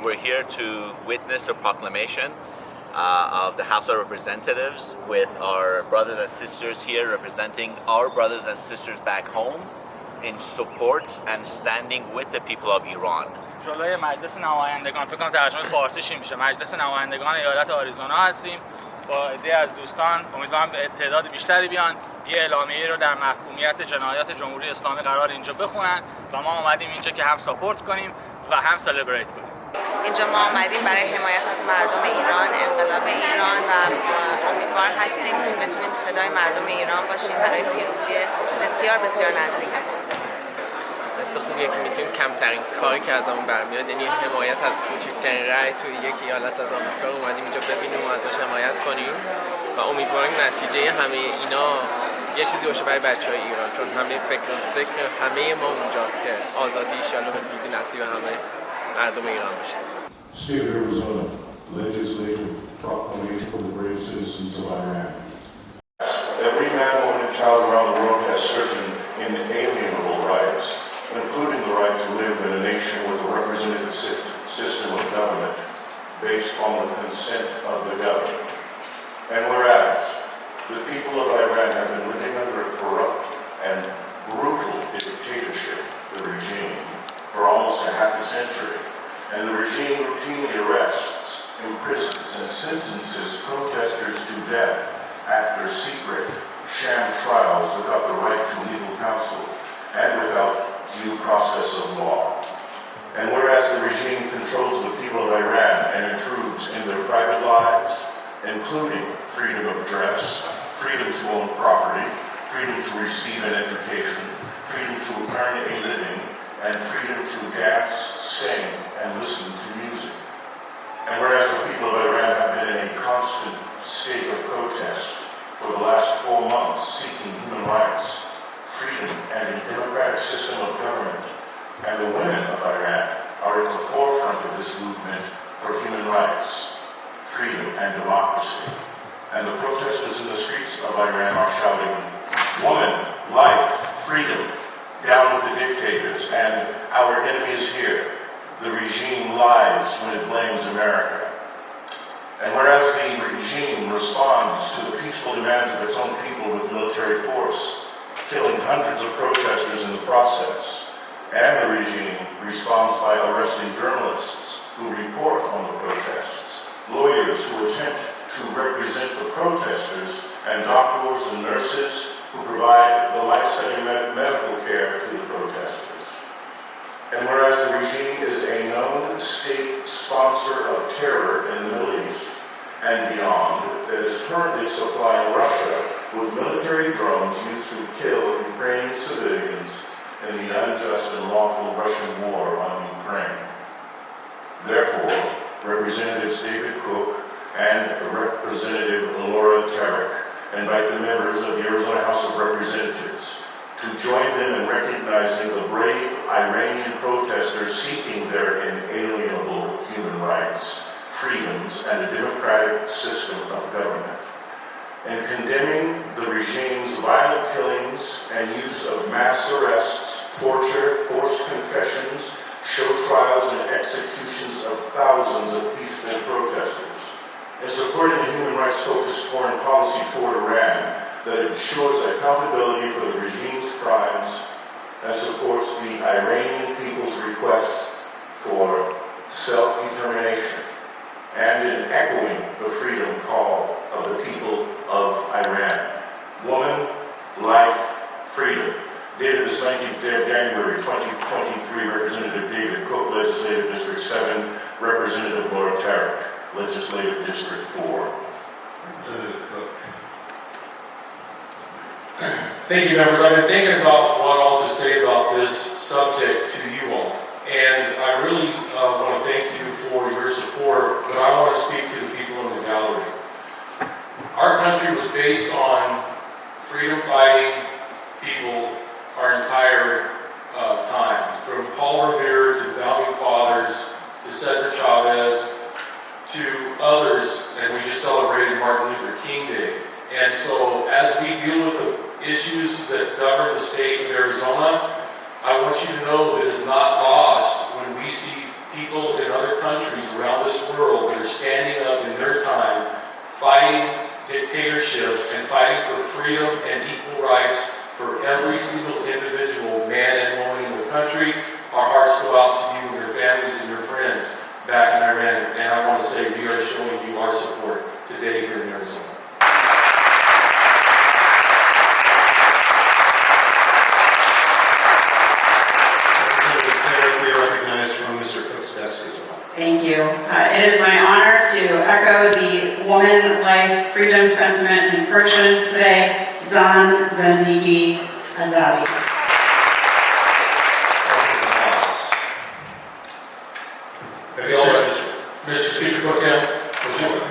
We're here to witness the proclamation of the House of Representatives with our brothers and sisters here representing our brothers and sisters back home in support and standing with the people of Iran. جلوی مجلس نمایندگان فکر کنم ترجمه فارسیش میشه مجلس نمایندگان ایالت آریزونا هستیم با عده از دوستان امیدوارم تعداد بیشتری بیان یه اعلامیه رو در محکومیت جنایات جمهوری اسلامی قرار اینجا بخونن و ما اومدیم اینجا که هم ساپورت کنیم و هم سلبریت کنیم. اینجا ما اومدیم برای حمایت از مردم ایران، انقلاب ایران و امیدوار هستیم که بتونیم صدای مردم ایران باشیم برای پیروزی بسیار بسیار نزدیک. مثل خوبیه که میتونیم کمترین کاری که از همون برمیاد یعنی حمایت از کوچکترین رأی توی یک ایالت از آمریکا رو اومدیم اینجا ببینیم و ازش حمایت کنیم و امیدواریم نتیجه همه اینا یه چیزی باشه برای بچهای ایران چون همه فکر همه ما اونجاست که آزادی انشالله به زودی نصیب همه مردم ایران بشه. State of Arizona, legislative proclamation for the brave citizens of Iran. Every man, woman, and child around the world has certain inalienable rights, including the right to live in a nation with a representative system of government based on the consent of the governed. And whereas the people of Iran have been living under a corrupt and brutal dictatorship, the regime, for almost a half a century, and the regime routinely arrests, imprisons, and sentences protesters to death after secret, sham trials without the right to legal counsel and without due process of law. And whereas the regime controls the people of Iran and intrudes in their private lives, including freedom of dress, freedom to own property, freedom to receive an education, freedom to earn a living, and freedom to dance, sing, and listen to music. And whereas the people of Iran have been in a constant state of protest for the last 4 months seeking human rights, freedom, and a democratic system of government, and the women of Iran are at the forefront of this movement for human rights, freedom, and democracy. And the protesters in the streets of Iran are shouting, "Woman, life, freedom, down with the dictators, and our enemy is here. The regime lies when it blames America." And whereas the regime responds to the peaceful demands of its own people with military force, killing hundreds of protesters in the process, and the regime responds by arresting journalists who report on the protests, lawyers who attempt to represent the protesters, and doctors and nurses who provide the life-saving medical care to the protesters. And whereas the regime is a known state sponsor of terror in the Middle East and beyond, that is currently supplying Russia with military drones used to kill Ukrainian civilians in the unjust and lawful Russian war on Ukraine. Therefore, Representatives David Cook and Representative Laura Tarek invite the members of the Arizona House of Representatives to join them in recognizing the brave Iranian protesters seeking their inalienable human rights, freedoms, and a democratic system of government, and condemning the regime's violent killings and use of mass arrests, torture, forced confessions, show trials, and executions of thousands of peaceful protesters, and supporting the human rights-focused foreign policy toward Iran that ensures accountability for the regime's crimes and supports the Iranian people's request for self-determination, and in echoing the freedom call of the people of Iran. Woman, life, freedom. Dated this 19th day of January 2023, Representative David Cook, Legislative District 7, Representative Laura Tarek, Legislative District 4. Representative Cook. Thank you, members. I've been thinking about what all to say about this subject to you all. And I really want to thank you for your support, but I want to speak to the people in the gallery. Our country was based on freedom-fighting people our entire time, from Paul Revere to the Founding Fathers to Cesar Chavez to others, and we just celebrated Martin Luther King Day. And so as we deal with the issues that govern the state of Arizona, I want you to know that it is not lost when we see people in other countries around this world that are standing up in their time, fighting dictatorship and fighting for freedom and equal rights for every single individual, man and woman in the country. Our hearts go out to you and your families and your friends back in Iran. And I want to say we are showing you our support today here in Arizona. Thank you. It is my honor to echo the woman, life, freedom sentiment in Persian today, Zan Zendigi Azadi. Mr. Speaker Pro Tem,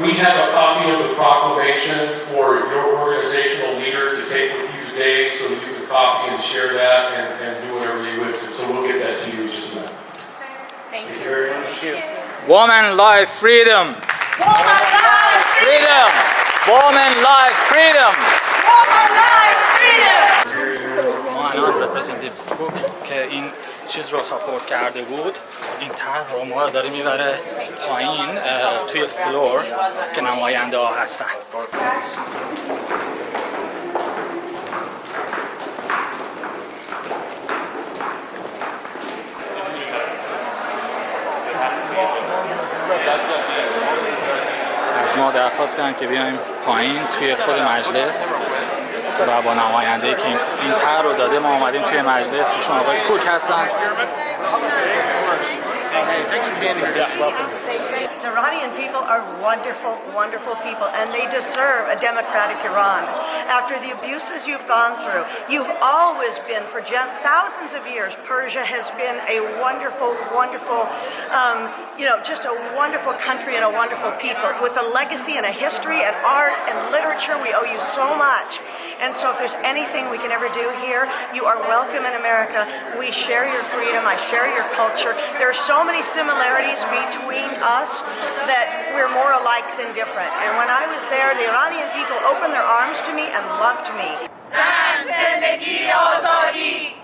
we have a copy of the proclamation for your organizational leader to take with you today, so you can copy and share that and do whatever you wish. So we'll get that to you in just a minute. Thank you. Very much. Woman, life, freedom. Woman, life, Freedom. Woman, life, freedom. Woman, life, freedom. ما الان رپرزنتیو کوک که این چیز رو ساپورت کرده بود، این طرح رو ما رو داره میبره پایین توی فلور که نماینده ها هستن. از ما درخواست کردن که بیایم پایین توی خود مجلس و با نماینده که این طرح رو داده ما اومدیم توی مجلس. ایشون آقای کوک هستن. The Iranian people are wonderful, wonderful people, and they deserve a democratic Iran. After the abuses you've gone through, you've always been, for thousands of years, Persia has been a wonderful, wonderful, just a wonderful country and a wonderful people with a legacy and a history and art and literature. We owe you so much. And so if there's anything we can ever do here, you are welcome in America. We share your freedom. I share your culture. There are so many similarities between us that we're more alike than different. And when I was there, the Iranian people opened their arms to me and loved me. زن، زندگی، آزادی.